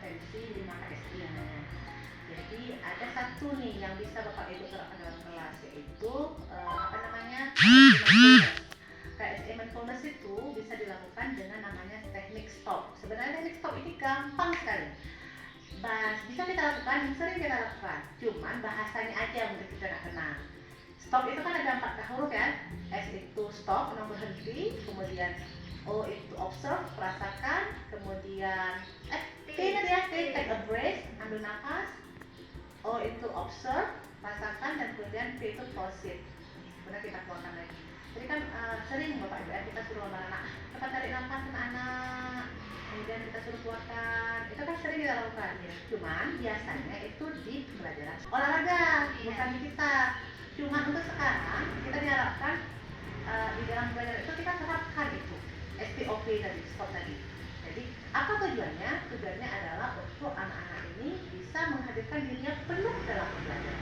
kompetensi 5KSI namanya. Jadi ada satu nih yang bisa Bapak Ibu terapkan dalam kelas, yaitu apa namanya, KSI mindfulness itu bisa dilakukan dengan namanya teknik stop. Sebenarnya teknik stop ini gampang sekali. Bisa kita lakukan, sering kita lakukan, cuman bahasanya aja mungkin kita nggak kenal. Stop itu kan ada 4 huruf ya. S itu stop, berhenti, kemudian O itu observe, rasakan, kemudian T tadi ya, take a breath, ambil nafas. O itu observe, rasakan, dan kemudian P itu proceed. Kemudian kita keluarkan lagi. Jadi kan sering Bapak Ibu kita suruh anak-anak cepat tarik nafas anak-anak, kemudian kita suruh keluarkan. Itu kan sering kita lakukan ya. Cuman biasanya itu di pembelajaran olahraga, bukan di kita. Cuma untuk sekarang kita diharapkan di dalam pembelajaran itu kita terapkan itu STOP tadi, stop tadi. Jadi apa tujuannya? Tujuannya adalah untuk anak-anak ini bisa menghadirkan dirinya penuh dalam pembelajaran.